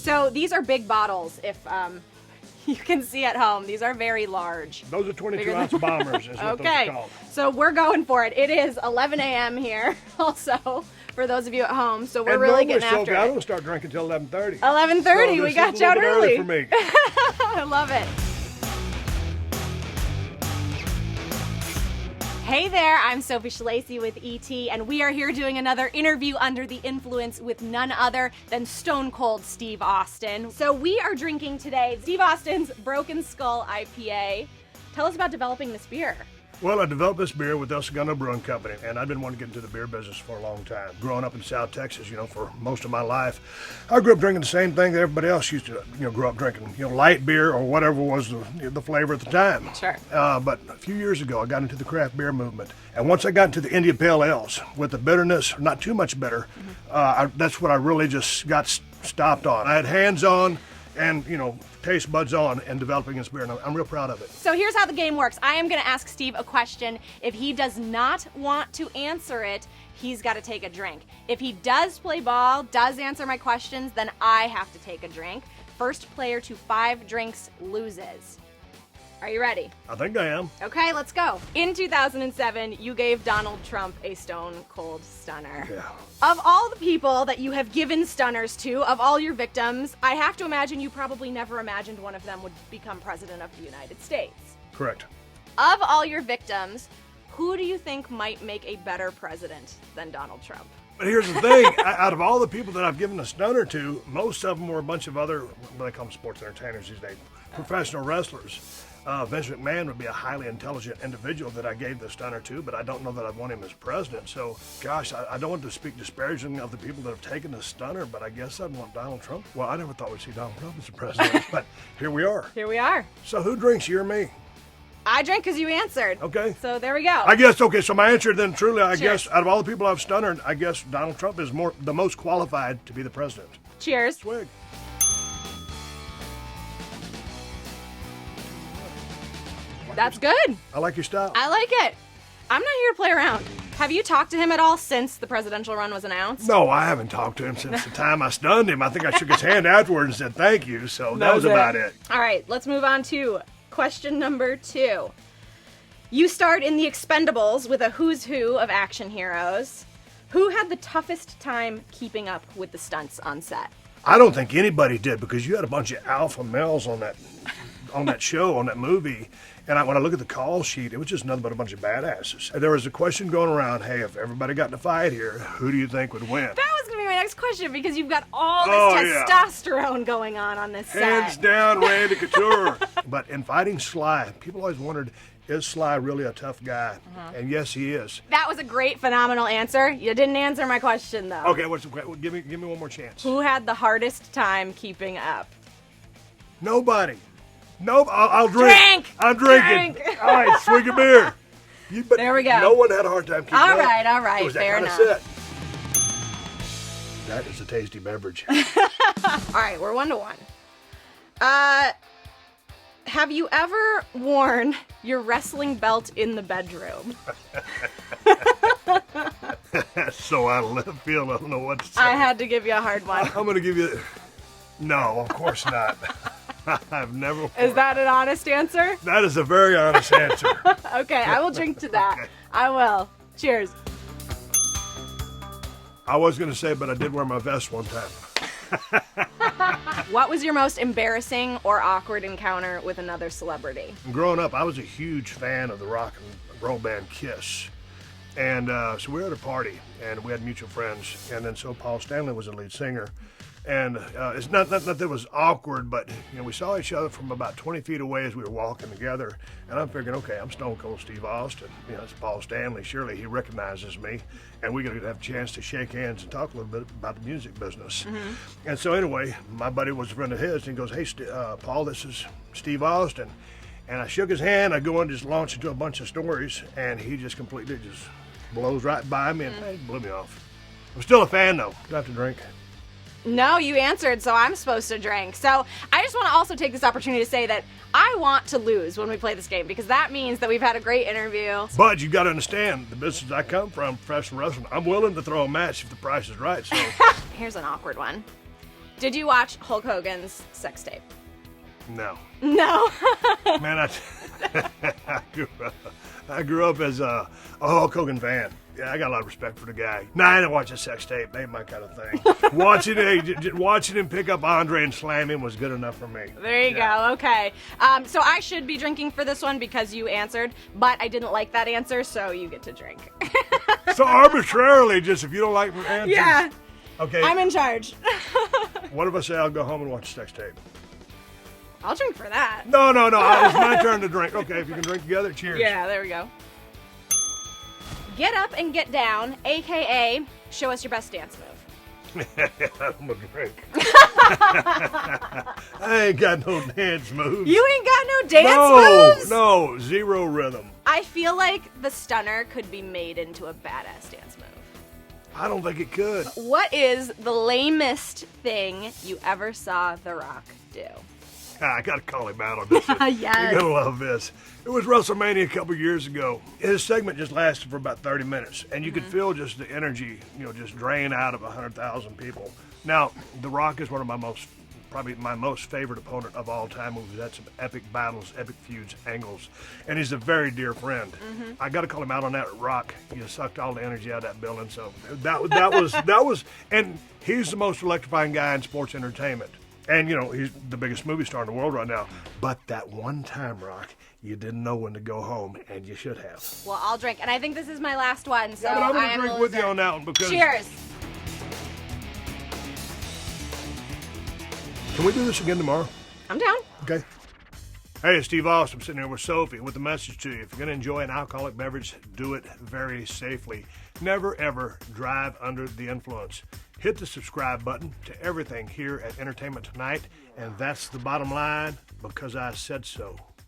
So these are big bottles, if you can see at home. These are very large. Those are 22-ounce bombers is what those are called. So we're going for it. It is 11 a.m. here also for those of you at home. So we're And really getting after Sophie, it. I don't start drinking until 11:30. 11:30, so we got you out early early. for me. I love it. Hey there, I'm Sophie Shalacy with ET, and we are here doing another interview under the influence with none other than Stone Cold Steve Austin. So we are drinking today Steve Austin's Broken Skull IPA. Tell us about developing this beer. Well, I developed this beer with El Segundo Brewing Company, and I've been wanting to get into the beer business for a long time. Growing up in South Texas, for most of my life, I grew up drinking the same thing that everybody else used to, grow up drinking, light beer or whatever was the flavor at the time. Sure. But a few years ago, I got into the craft beer movement, and once I got into the India Pale Ales with the bitterness, not too much bitter, that's what I really just got stopped on. I had hands on and, taste buds on and developing this beer, and I'm real proud of it. So here's how the game works. I am going to ask Steve a question. If he does not want to answer it, he's got to take a drink. If he does play ball, does answer my questions, then I have to take a drink. First player to 5 drinks loses. Are you ready? I think I am. Okay, let's go. In 2007, you gave Donald Trump a Stone Cold Stunner. Yeah. Of all the people that you have given stunners to, of all your victims, I have to imagine you probably never imagined one of them would become president of the United States. Correct. Of all your victims, who do you think might make a better president than Donald Trump? But here's the thing, out of all the people that I've given a stunner to, most of them were a bunch of other, what they call them sports entertainers these days, professional wrestlers. Vince McMahon would be a highly intelligent individual that I gave the stunner to, but I don't know that I'd want him as president. So, gosh, I don't want to speak disparagingly of the people that have taken the stunner, but I guess I'd want Donald Trump. Well, I never thought we'd see Donald Trump as the president, but here we are. Here we are. So who drinks, you or me? I drank because you answered. Okay. So there we go. I guess, okay, so my answer then truly, I Cheers. guess, out of all the people I've stunnered, I guess Donald Trump is the most qualified to be the president. Cheers. Swig. That's good. I like your style. I like it. I'm not here to play around. Have you talked to him at all since the presidential run was announced? No, I haven't talked to him since the time I stunned him. I think I shook his hand afterwards and said thank you, so that was about it. All right, let's move on to question number 2. You starred in the Expendables with a who's who of action heroes. Who had the toughest time keeping up with the stunts on set? I don't think anybody did, because you had a bunch of alpha males on that show, on that movie. And when I look at the call sheet, it was just nothing but a bunch of badasses. And there was a question going around, hey, if everybody got in a fight here, who do you think would win? That was going to be my next question, because you've got all this testosterone going on this set. Hands down, Randy Couture. But in fighting Sly, people always wondered, is Sly really a tough guy? And yes, he is. That was a great, phenomenal answer. You didn't answer my question, though. Okay, give me one more chance. Who had the hardest time keeping up? Nobody. Nope, I'll drink. Drink! I'm drinking. Drink! All right, swig a beer. There we go. No one had a hard time keeping up. All right, It was that fair kind enough. of set. That is a tasty beverage. All right, we're 1-1. Have you ever worn your wrestling belt in the bedroom? That's so out of left field, I don't know what to say. I had to give you a hard one. I'm going to give you... No, of course not. I've never worn... Is that an honest answer? That is a very honest answer. Okay, I will drink to that. Okay. I will. Cheers. I was going to say, but I did wear my vest one time. What was your most embarrassing or awkward encounter with another celebrity? Growing up, I was a huge fan of the rock and roll band Kiss. And so we were at a party, and we had mutual friends. And then so Paul Stanley was the lead singer. And it's not that it was awkward, but we saw each other from about 20 feet away as we were walking together. And I'm figuring, okay, I'm Stone Cold Steve Austin. It's Paul Stanley. Surely he recognizes me, and we're going to have a chance to shake hands and talk a little bit about the music business. And so anyway, my buddy was a friend of his, and he goes, hey, Paul, this is Steve Austin. And I shook his hand. I go and just launch into a bunch of stories, and he just completely just blows right by me and blew me off. I'm still a fan, though. Do I have to drink? No, you answered, so I'm supposed to drink. So I just want to also take this opportunity to say that I want to lose when we play this game, because that means that we've had a great interview. But you got to understand, the business I come from, professional wrestling, I'm willing to throw a match if the price is right. So Here's an awkward one. Did you watch Hulk Hogan's sex tape? No. No. Man, I grew up as a Hulk Hogan fan. Yeah, I got a lot of respect for the guy. Nah, I didn't watch a sex tape. Ain't my kind of thing. watching him pick up Andre and slam him was good enough for me. There you go. Okay. So I should be drinking for this one because you answered, but I didn't like that answer, so you get to drink. So arbitrarily, just if you don't like my answers. Yeah. Okay. I'm in charge. What if I say I'll go home and watch a sex tape? I'll drink for that. No. It's my turn to drink. Okay, if you can drink together, cheers. Yeah, there we go. Get up and get down, a.k.a. show us your best dance move. I'm gonna drink. I ain't got no dance moves. You ain't got no dance moves? No, zero rhythm. I feel like the stunner could be made into a badass dance move. I don't think it could. What is the lamest thing you ever saw The Rock do? I gotta call him out on this. Yes. You're gonna love this. It was WrestleMania a couple years ago. His segment just lasted for about 30 minutes, and you could feel just the energy, just drain out of 100,000 people. Now, The Rock is one of probably my most favorite opponent of all time. We've had some epic battles, epic feuds, angles, and he's a very dear friend. I got to call him out on that. Rock, you sucked all the energy out of that building. So that was, and he's the most electrifying guy in sports entertainment. And, he's the biggest movie star in the world right now. But that one time, Rock, you didn't know when to go home, and you should have. Well, I'll drink. And I think this is my last one, so Yeah, but I'm I going to am drink a with you loser. on that one because... Cheers. Can we do this again tomorrow? I'm down. Okay. Hey, it's Steve Austin. I'm sitting here with Sophie with a message to you. If you're going to enjoy an alcoholic beverage, do it very safely. Never, ever drive under the influence. Hit the subscribe button to everything here at Entertainment Tonight, and that's the bottom line because I said so.